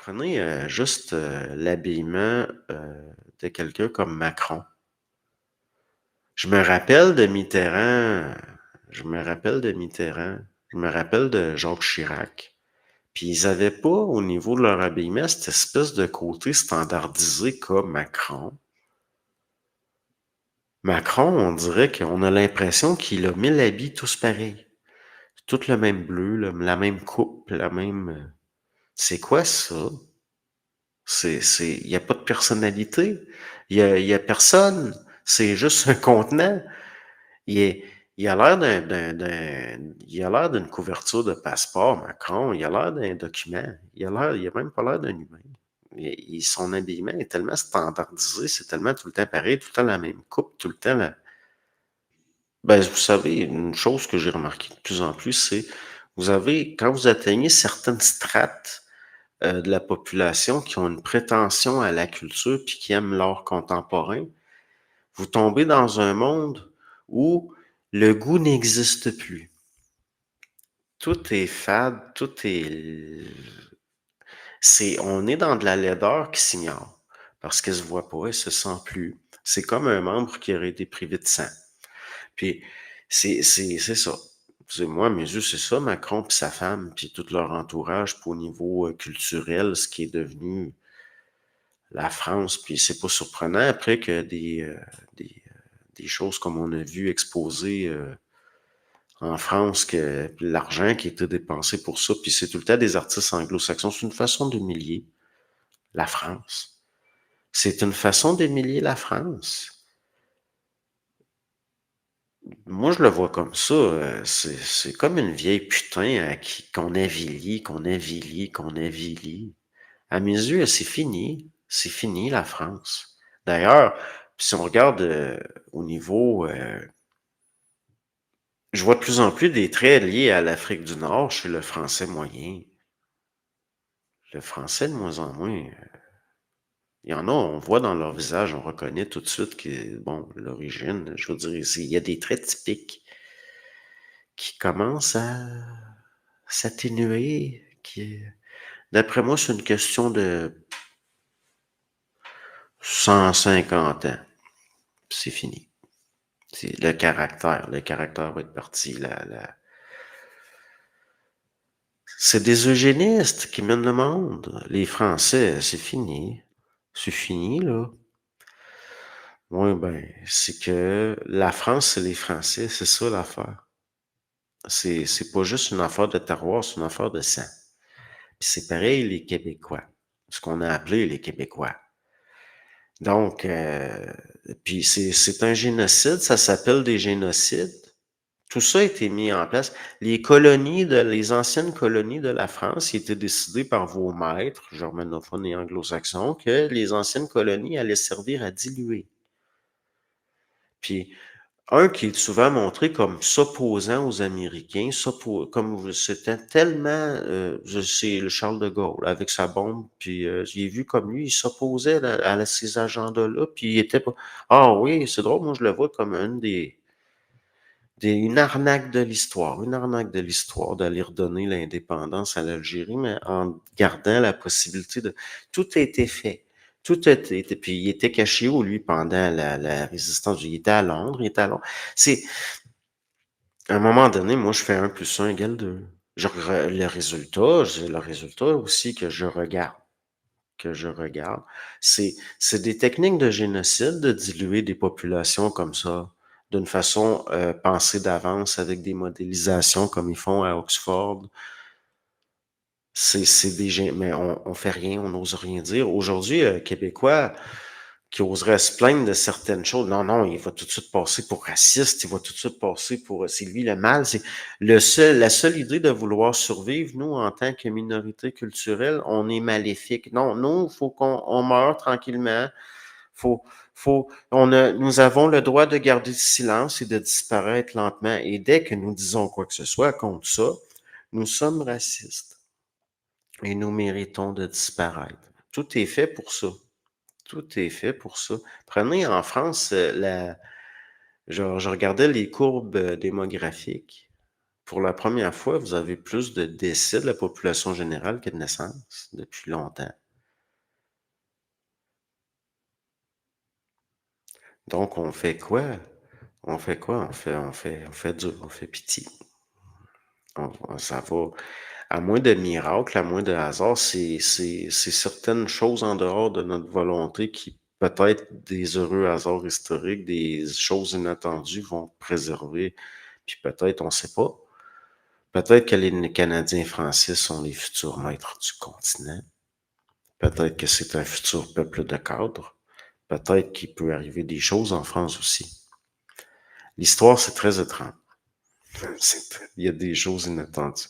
Prenez, juste, l'habillement, de quelqu'un comme Macron. Je me rappelle de Mitterrand, je me rappelle de Mitterrand, je me rappelle de Jacques Chirac, puis ils avaient pas, au niveau de leur habillement, cette espèce de côté standardisé comme Macron. Macron, on dirait qu'on a l'impression qu'il a 1000 habits tous pareils. Tout le même bleu, la même coupe, la même, c'est quoi ça? Il y a pas de personnalité. Il y a personne. C'est juste un contenant. Il est, il a l'air il a l'air d'une couverture de passeport, Macron. Il a l'air d'un document. Il a même pas l'air d'un humain. Son habillement est tellement standardisé, c'est tellement tout le temps pareil, tout le temps la même coupe, tout le temps Ben, vous savez, une chose que j'ai remarqué de plus en plus, c'est, quand vous atteignez certaines strates de la population qui ont une prétention à la culture puis qui aiment l'art contemporain, vous tombez dans un monde où le goût n'existe plus. Tout est fade, on est dans de la laideur qui s'ignore parce qu'elle se voit pas, elle se sent plus. C'est comme un membre qui aurait été privé de sang. Puis c'est ça. Moi, à mes yeux, c'est ça, Macron puis sa femme, puis tout leur entourage, puis au niveau culturel, ce qui est devenu la France, puis c'est pas surprenant après que des choses comme on a vu exposer en France, que l'argent qui était dépensé pour ça, puis c'est tout le temps des artistes anglo-saxons, c'est une façon d'humilier la France. C'est une façon d'humilier la France. Moi, je le vois comme ça. C'est comme une vieille putain qu'on avilit, qu'on avilit, qu'on avilit. À mes yeux, c'est fini. C'est fini, la France. D'ailleurs, si on regarde au niveau... je vois de plus en plus des traits liés à l'Afrique du Nord chez le français moyen. Le français, de moins en moins... il y en a, on voit dans leur visage, on reconnaît tout de suite que, bon, l'origine, je veux dire, il y a des traits typiques qui commencent à s'atténuer, d'après moi, c'est une question de 150 ans. C'est fini. C'est le caractère va être parti. C'est des eugénistes qui mènent le monde. Les Français, c'est fini. C'est fini, là. Oui, ben, c'est que la France, c'est les Français, c'est ça l'affaire. C'est pas juste une affaire de terroir, c'est une affaire de sang. Puis c'est pareil, les Québécois. Ce qu'on a appelé les Québécois. Donc, puis c'est un génocide, ça s'appelle des génocides. Tout ça a été mis en place. Les anciennes colonies de la France, il était décidé par vos maîtres, germanophones et anglo-saxons, que les anciennes colonies allaient servir à diluer. Puis, un qui est souvent montré comme s'opposant aux Américains, comme c'était tellement, c'est le Charles de Gaulle avec sa bombe, puis j'ai vu comme lui, il s'opposait à ces agendas-là, puis il était pas. Ah oui, c'est drôle, moi je le vois comme une arnaque de l'histoire d'aller redonner l'indépendance à l'Algérie, mais en gardant la possibilité de. Tout a été fait. Tout a été. Puis il était caché où, lui, pendant la résistance? Il était à Londres, il était à Londres. C'est, à un moment donné, moi, je fais 1 + 1 égale 2. Le résultat aussi que je regarde, c'est des techniques de génocide, de diluer des populations comme ça, d'une façon pensée d'avance avec des modélisations comme ils font à Oxford. Mais on fait rien, on n'ose rien dire. Aujourd'hui, Québécois qui oserait se plaindre de certaines choses, non, non, il va tout de suite passer pour raciste, il va tout de suite passer pour, c'est lui le mal, c'est la seule idée de vouloir survivre, nous, en tant que minorité culturelle, on est maléfique. Non, nous, faut on meurt tranquillement, faut, nous avons le droit de garder le silence et de disparaître lentement, et dès que nous disons quoi que ce soit contre ça, nous sommes racistes. Et nous méritons de disparaître. Tout est fait pour ça. Tout est fait pour ça. Prenez en France, je regardais les courbes démographiques. pour la première fois, vous avez plus de décès de la population générale que de naissances depuis longtemps. Donc, on fait quoi? On fait quoi? On fait pitié. Ça va, à moins de miracles, à moins de hasard, c'est certaines choses en dehors de notre volonté qui, peut-être des heureux hasards historiques, des choses inattendues vont préserver. Puis peut-être, on sait pas. Peut-être que les Canadiens français sont les futurs maîtres du continent. Peut-être que c'est un futur peuple de cadres. Peut-être qu'il peut arriver des choses en France aussi. L'histoire, c'est très étrange. Il y a des choses inattendues.